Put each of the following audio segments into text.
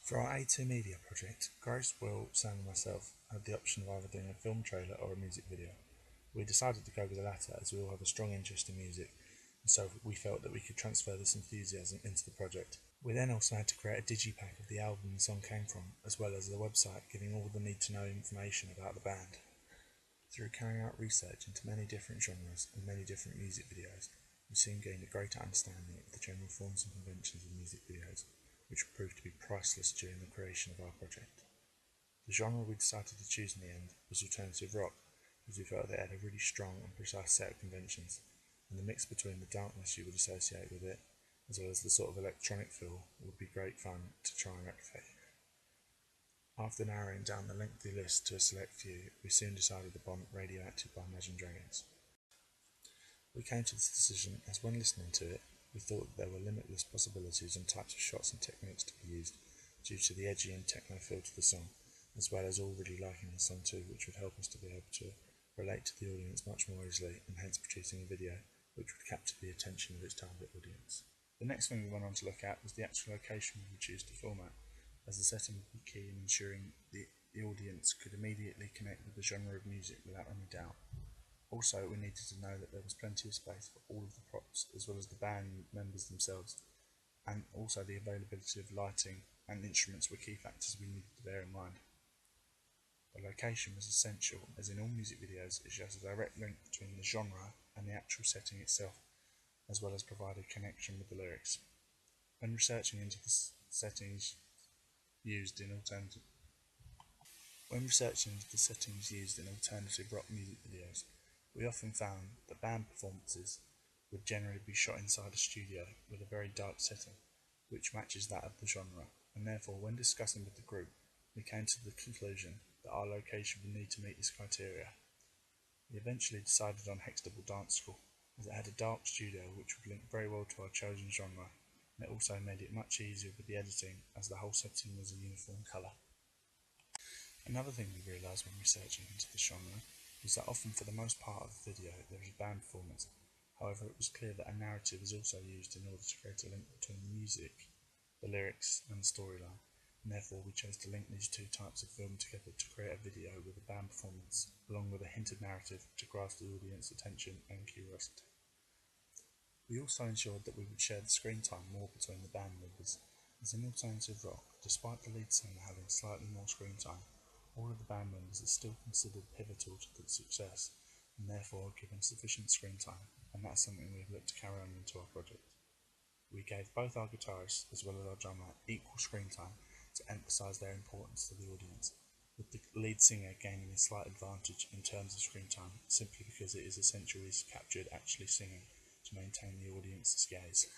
For our A2 Media project, Grace, Will, Sam and myself had the option of either doing a film trailer or a music video. We decided to go with the latter as we all have a strong interest in music, and so we felt that we could transfer this enthusiasm into the project. We then also had to create a digipack of the album the song came from, as well as the website giving all the need-to-know information about the band. Through carrying out research into many different genres and many different music videos, we soon gained a greater understanding of the general forms and conventions of music videos, which proved to be priceless during the creation of our project. The genre we decided to choose in the end was alternative rock, as we felt it had a really strong and precise set of conventions, and the mix between the darkness you would associate with it, as well as the sort of electronic feel, would be great fun to try and replicate. After narrowing down the lengthy list to a select few, we soon decided upon Radioactive by Imagine Dragons. We came to this decision as when listening to it, we thought that there were limitless possibilities and types of shots and techniques to be used due to the edgy and techno feel to the song, as well as all really liking the song too, which would help us to be able to relate to the audience much more easily and hence producing a video which would capture the attention of its target audience. The next thing we went on to look at was the actual location we would choose to film at, as the setting would be key in ensuring the audience could immediately connect with the genre of music without any doubt. Also, we needed to know that there was plenty of space for all of the props, as well as the band members themselves, and also the availability of lighting and instruments were key factors we needed to bear in mind. The location was essential, as in all music videos it shows a direct link between the genre and the actual setting itself, as well as provide a connection with the lyrics. When researching into the settings used in alternative rock music videos, we often found that band performances would generally be shot inside a studio with a very dark setting, which matches that of the genre, and therefore when discussing with the group, we came to the conclusion that our location would need to meet this criteria. We eventually decided on Hextable Dance School, as it had a dark studio which would link very well to our chosen genre, and it also made it much easier with the editing as the whole setting was a uniform colour. Another thing we realised when researching into the genre was that often for the most part of the video there is a band performance. However, it was clear that a narrative is also used in order to create a link between the music, the lyrics and the storyline, and therefore we chose to link these two types of film together to create a video with a band performance along with a hinted narrative to grasp the audience's attention and curiosity. We also ensured that we would share the screen time more between the band members, as in alternative rock, despite the lead singer having slightly more screen time, all of the band members are still considered pivotal to the success and therefore given sufficient screen time, and that's something we've looked to carry on into our project. We gave both our guitarists as well as our drummer equal screen time to emphasise their importance to the audience, with the lead singer gaining a slight advantage in terms of screen time simply because it is essentially captured actually singing to maintain the audience's gaze.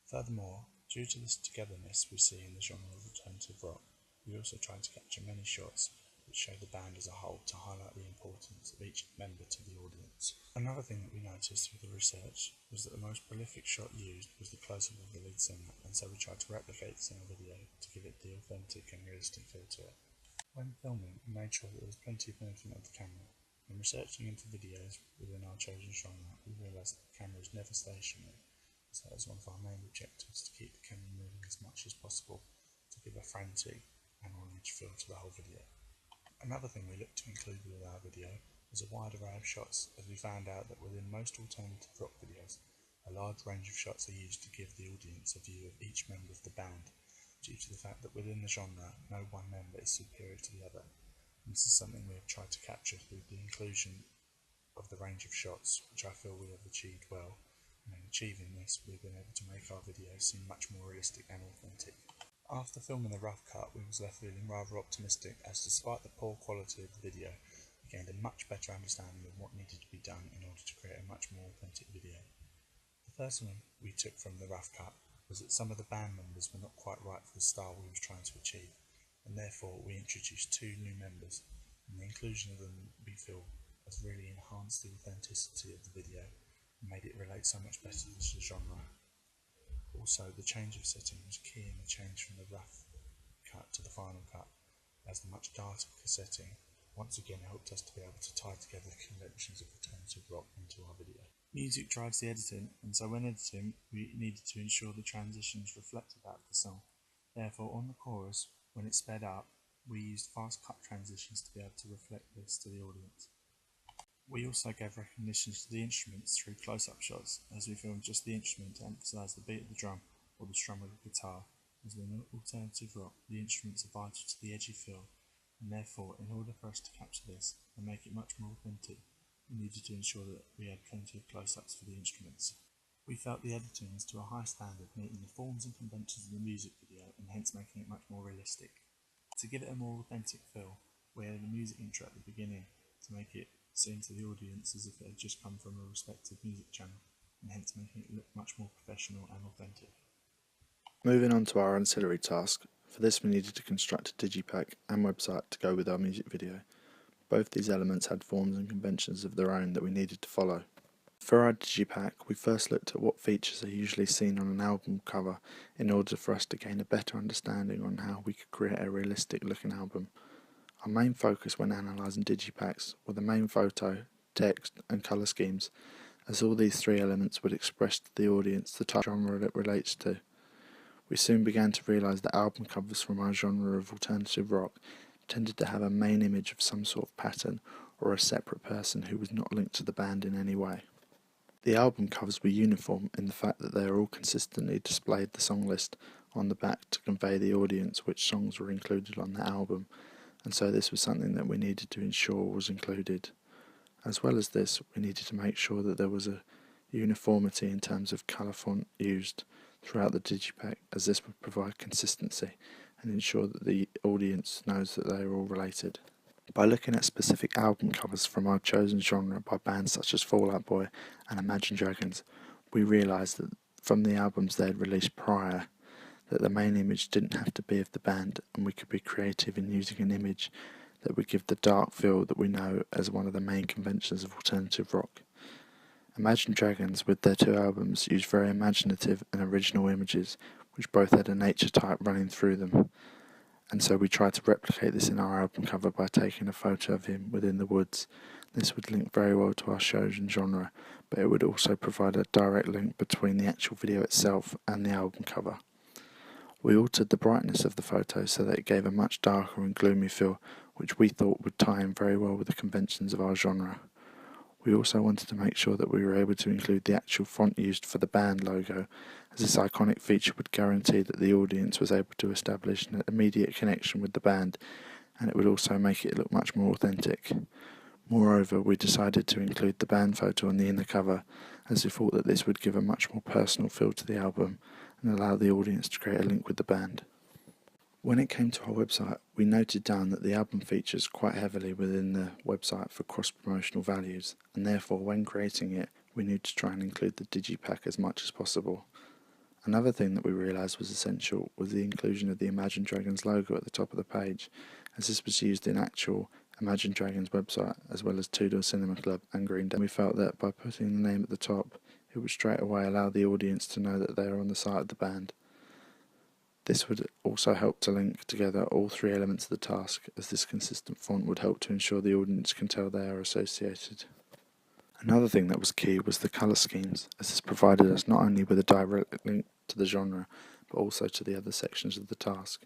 Furthermore, due to this togetherness we see in the genre of alternative rock, we also tried to capture many shots which show the band as a whole to highlight the importance of each member to the audience. Another thing that we noticed through the research was that the most prolific shot used was the close-up of the lead singer, and so we tried to replicate this in our video to give it the authentic and realistic feel to it. When filming, we made sure that there was plenty of movement of the camera. When researching into videos within our chosen genre, we realised that the camera is never stationary, so that was one of our main objectives, to keep the camera moving as much as possible to give a frantic and on-edge feel to the whole video. Another thing we looked to include with our video was a wide array of shots, as we found out that within most alternative rock videos, a large range of shots are used to give the audience a view of each member of the band, due to the fact that within the genre, no one member is superior to the other. And this is something we have tried to capture through the inclusion of the range of shots, which I feel we have achieved well, and in achieving this, we've been able to make our videos seem much more realistic and authentic. After filming the rough cut, we was left feeling rather optimistic, as despite the poor quality of the video, we gained a much better understanding of what needed to be done in order to create a much more authentic video. The first thing we took from the rough cut was that some of the band members were not quite right for the style we was trying to achieve, and therefore we introduced two new members, and the inclusion of them we feel has really enhanced the authenticity of the video and made it relate so much better to the genre. Also, the change of setting was key in the change from the rough cut to the final cut, as the much darker setting once again helped us to be able to tie together the conventions of alternative rock into our video. Music drives the editing, and so when editing, we needed to ensure the transitions reflected that of the song. Therefore, on the chorus, when it's sped up, we used fast cut transitions to be able to reflect this to the audience. We also gave recognitions to the instruments through close-up shots, as we filmed just the instrument to emphasise the beat of the drum or the strum of the guitar, as in alternative rock, the instruments are vital to the edgy feel, and therefore, in order for us to capture this and make it much more authentic, we needed to ensure that we had plenty of close-ups for the instruments. We felt the editing was to a high standard, meeting the forms and conventions of the music video and hence making it much more realistic. To give it a more authentic feel, we added a music intro at the beginning to make it seem to the audience as if it had just come from a respective music channel, and hence making it look much more professional and authentic. Moving on to our ancillary task, for this we needed to construct a digipack and website to go with our music video. Both these elements had forms and conventions of their own that we needed to follow. For our digipack, we first looked at what features are usually seen on an album cover in order for us to gain a better understanding on how we could create a realistic looking album. Our main focus when analysing digipacks were the main photo, text and colour schemes, as all these three elements would express to the audience the type of genre it relates to. We soon began to realise that album covers from our genre of alternative rock tended to have a main image of some sort of pattern or a separate person who was not linked to the band in any way. The album covers were uniform in the fact that they all consistently displayed the song list on the back to convey the audience which songs were included on the album, and so this was something that we needed to ensure was included. As well as this, we needed to make sure that there was a uniformity in terms of colour font used throughout the digipack, as this would provide consistency and ensure that the audience knows that they are all related. By looking at specific album covers from our chosen genre by bands such as Fall Out Boy and Imagine Dragons, we realised that from the albums they had released prior, that the main image didn't have to be of the band, and we could be creative in using an image that would give the dark feel that we know as one of the main conventions of alternative rock. Imagine Dragons, with their two albums, used very imaginative and original images, which both had a nature type running through them, and so we tried to replicate this in our album cover by taking a photo of him within the woods. This would link very well to our chosen genre, but it would also provide a direct link between the actual video itself and the album cover. We altered the brightness of the photo so that it gave a much darker and gloomy feel, which we thought would tie in very well with the conventions of our genre. We also wanted to make sure that we were able to include the actual font used for the band logo, as this iconic feature would guarantee that the audience was able to establish an immediate connection with the band, and it would also make it look much more authentic. Moreover, we decided to include the band photo on the inner cover, as we thought that this would give a much more personal feel to the album and allow the audience to create a link with the band. When it came to our website, we noted down that the album features quite heavily within the website for cross-promotional values, and therefore when creating it, we needed to try and include the digipack as much as possible. Another thing that we realised was essential was the inclusion of the Imagine Dragons logo at the top of the page, as this was used in actual Imagine Dragons website, as well as Two Door Cinema Club and Green Day. We felt that by putting the name at the top, it would straight away allow the audience to know that they are on the side of the band. This would also help to link together all three elements of the task, as this consistent font would help to ensure the audience can tell they are associated. Another thing that was key was the colour schemes, as this provided us not only with a direct link to the genre, but also to the other sections of the task.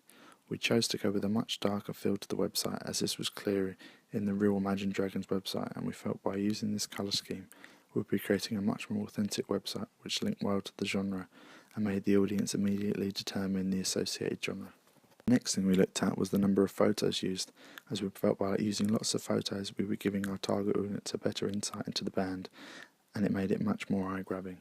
We chose to go with a much darker feel to the website, as this was clear in the real Imagine Dragons website, and we felt by using this colour scheme, we would be creating a much more authentic website which linked well to the genre and made the audience immediately determine the associated genre. The next thing we looked at was the number of photos used, as we felt by using lots of photos we were giving our target audience a better insight into the band, and it made it much more eye-grabbing.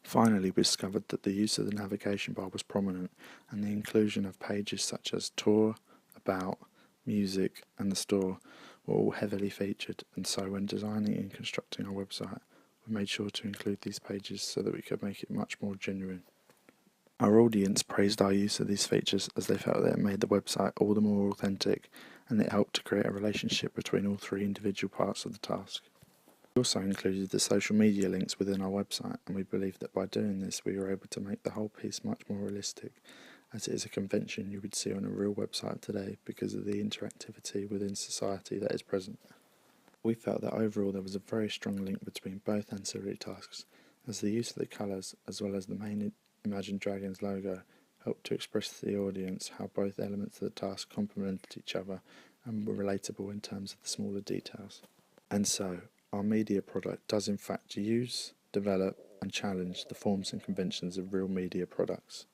Finally, we discovered that the use of the navigation bar was prominent, and the inclusion of pages such as Tour, About, Music and the Store were all heavily featured, and so when designing and constructing our website, we made sure to include these pages so that we could make it much more genuine. Our audience praised our use of these features, as they felt that it made the website all the more authentic, and it helped to create a relationship between all three individual parts of the task. We also included the social media links within our website, and we believe that by doing this we were able to make the whole piece much more realistic, as it is a convention you would see on a real website today because of the interactivity within society that is present. We felt that overall there was a very strong link between both ancillary tasks, as the use of the colours as well as the main Imagine Dragons logo helped to express to the audience how both elements of the task complemented each other and were relatable in terms of the smaller details. And so, our media product does in fact use, develop and challenge the forms and conventions of real media products.